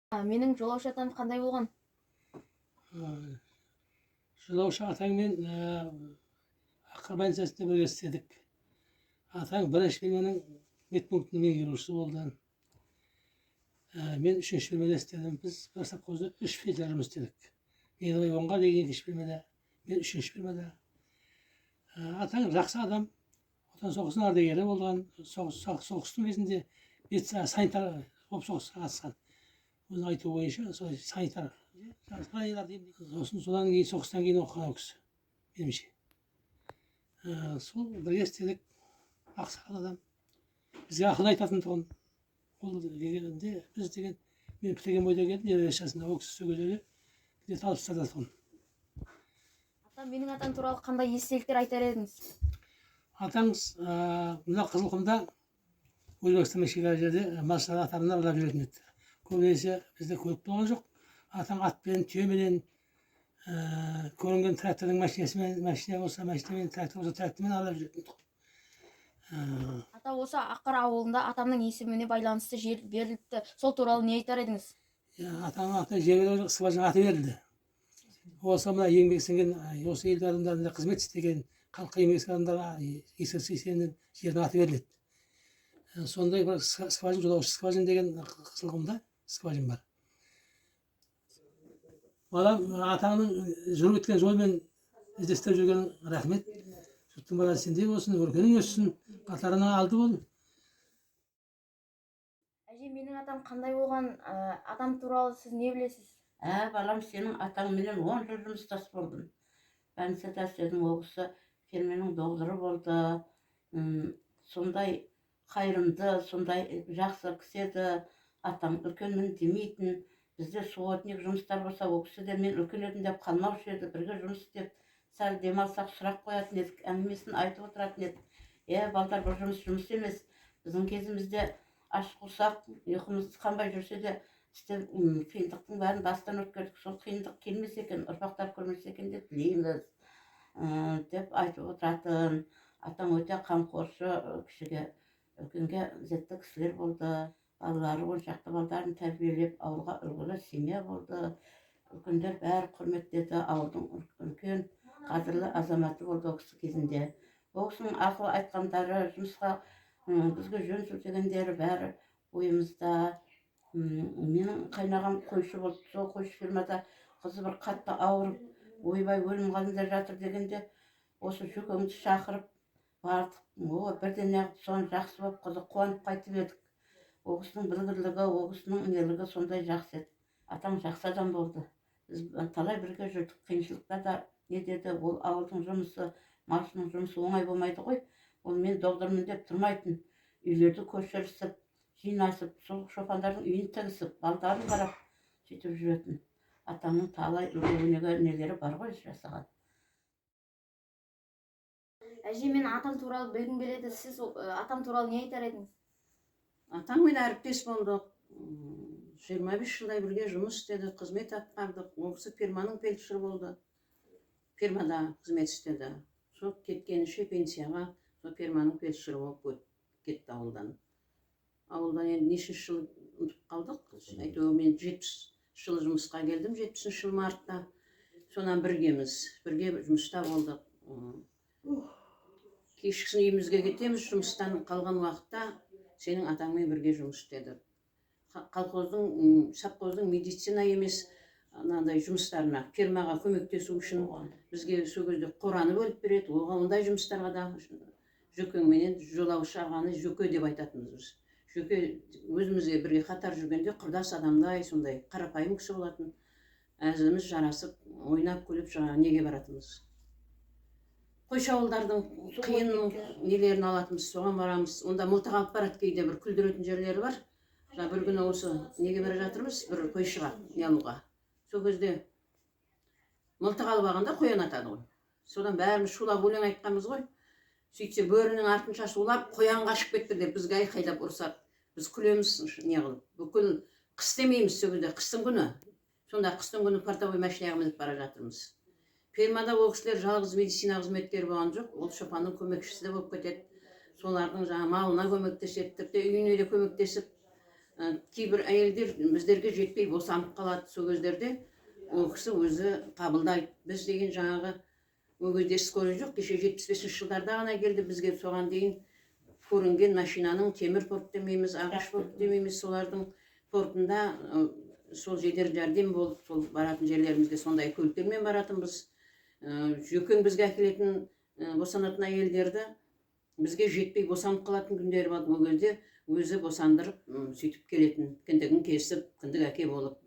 Менің жолаушы атам қандай болған? Жолаушы атаңмен ақыр больницасында бірге істедік. Атаң бірінші бөлменің медпунктінің меңгерушісі болды. Мен үшінші бөлмеде істедім. Біз бір совхозда 3 фельдшер жұмыс істедік. Меңдібай оңға деген екінші бөлмеде, мен үшінші бөлмеде. Атаң жақсы адам. Отан соғысының ардагері болған. Соғыстың кезінде санитар болып соғысқа қатысқан. Оның айтуы бойынша санитар. Содан кейін соғыстан кейін оқыған кісі, меніңше. Сол бірге істедік. Ақсақал адам. Бізге ақыл айтатын тұғын. Ол дегенде біз деген, мен бітірген бойда келдім, 25 жасында ол кісі сөйледі, где-то 60-тарда тұғын. Менің атам туралы қандай естеліктер айтар едіңіз? Атаңыз мына Қызылқұмда Өзбекстанмен шекара жерде машина атамын аралап жүретін еді. Көбінесе бізде көлік болған жоқ. Атаң атпен, түйеменен, көрінген трактордың машинасымен, машина болса машинамен, трактор болса трактормен аралап жүретін тұғын. Ата осы Ақыр ауылында атамның есіміне байланысты жер беріліпті. Сол туралы не айтар едіңіз? Атамның атына жер беріліп, скважина аты берілді. Осы мына еңбек сіңген, осы ел адамдарында қызмет істеген, халыққа еңбек сіңген адамдарға ескерткішінің жердің аты беріледі. Сондай бір скважин, жолаушы скважин деген Қызылқұмда скважин бар. Балам, атаңның жүріп өткен жолмен іздестіріп жүрген рахмет. Жұрттың бәрі сендей болсын, өркенің өссін, қатарына алды бол. Әже, менің атам қандай болған? Атам туралы сіз не білесіз? Балам, сенің атаңменен 10 жыл жұмыстас болдым. Больницада істедім, ол кісі ферменің доғдыры болды. Сондай қайырымды, сондай жақсы кісі еді. Атам үлкенмін демейтін. Бізде суотник жұмыстар болса, ол кісі де мен үлкен едім деп қалмаушы еді. Бірге жұмыс істеп, сәл демалсақ сұрақ қоятын едік, әңгімесін айтып отыратын едік. Балдар, бұл жұмыс емес. Біздің кезімізде аш құрсақ, ұйқымыз қанбай жүрсе де, қиындықтың бәрін бастан өткердік. Сол қиындық келмес екен, ұрпақтар көрмес екен деп тілейміз деп айтып отыратын. Атаң өте қамқоршы, кішіге, үлкенге ізетті кісілер болды. Балалары 10 шақты балдарын тәрбиелеп, ауылға үлгілі семья болды. Үлкендер бәрі құрметтеді, ауылдың үлкен қадірлі азаматы болды ол кісі кезінде. Ол кісінің ақыл айтқандары, жұмысқа бізге жөн сілтегендері бәрі ойымызда. Менің қайнағам қойшы болды. Сол қойшы фермада қызы бір қатты ауырып, ойбай өлім қалында жатыр дегенде, осы жүкеңді шақырып бардық. Бірден соны жақсы болып, қызы қуанып қайтып едік. Ол кісінің білгірлігі, ол кісінің өнерлігі сондай жақсы еді. Атаң жақсы адам болды. Біз талай бірге жүрдік. Қиыншылықта да не деді, ол ауылдың жұмысы, малшының жұмысы оңай болмайды ғой. Ол мен доғдырмын деп тұрмайтын. Үйлерді көшірісіп, жинасып, сол шопандардың үйін тігісіп, балдарын қарап сөйтіп жүретін. Атамның талай үлгі-өнеге нелері бар ғой жасаған. Әже, мен атам туралы білгім келеді. Сіз атам туралы не айтар едіңіз? Атаңмен әріптес болдық. 25 жылдай бірге жұмыс істеді, қызмет атқардық. Ол кісі ферманың фельдшері болды. Фермада қызмет істеді. Сол кеткенше пенсияға сол ферманың фельдшері болып кетті ауылдан. Ауылдан енді нешінші жыл ұмытып қалдық. Әйтеуір мен 70 жыл жұмысқа келдім, 70 жыл мартта. Сонан біргеміз, бірге жұмыста болдық. Кешкісін үйімізге кетеміз, жұмыстан қалған уақытта сенің атаңмен бірге жұмыс істедік. Совхоздың медицина емес анандай жұмыстарына, фермаға көмектесу үшін бізге сол кезде қораны бөліп береді. Ондай жұмыстарға да жөкеңменен жолаушы ағаны жөке деп айтатынбыз. Жөке өзімізге бірге қатар жүргенде құрдас адамдай, сондай қарапайым кісі болатын. Әзіміз жарасып, ойнап күліп неге баратынбыз. Қойшы ауылдардың қиын нелерін алатымыз, соған барамыз. Онда мылтық алып барады, кейде бір күлдіретін жерлері бар. Бір күні осы неге бара жатырмыз, бір қойшыға, не алуға. Сол кезде мылтық алып алғанда қоян атады ғой. Содан бәріміз шулап өлең айтқанбыз ғой. Сөйтсе бөрінің артынша шулап, қоян қашып кетті деп бізге айқайлап ұрсады. Біз күлеміз, не қылып. Бүкіл қыс демейміз сол кезде, қыстың күні. Сонда қыстың күні портовой машинаға мініп бара жатырмыз. Фермада ол кісілер жалғыз медицина қызметкері болған жоқ, ол шопанның көмекшісі де болып кетеді. Солардың малына көмектеседі, тіпті үйіне де көмектесіп, кейбір әйелдер біздерге жетпей босанып қалады сол кездерде ол кісі өзі қабылдайды. Біз деген жаңағы ол кезде скорый жоқ, кеше 75-ші жылдарда ғана келді бізге. Соған дейін көрінген машинаның темір порт демейміз, ағаш порт демейміз, солардың портында сол жедел жәрдем болып, сол баратын жерлерімізге сондай көліктермен баратынбыз. Жөкең бізге әкелетін босанатын әйелдерді бізге жетпей босанып қалатын күндері бар. Ол кезде өзі босандырып сөйтіп келетін, кіндігін кесіп, кіндік әке болып.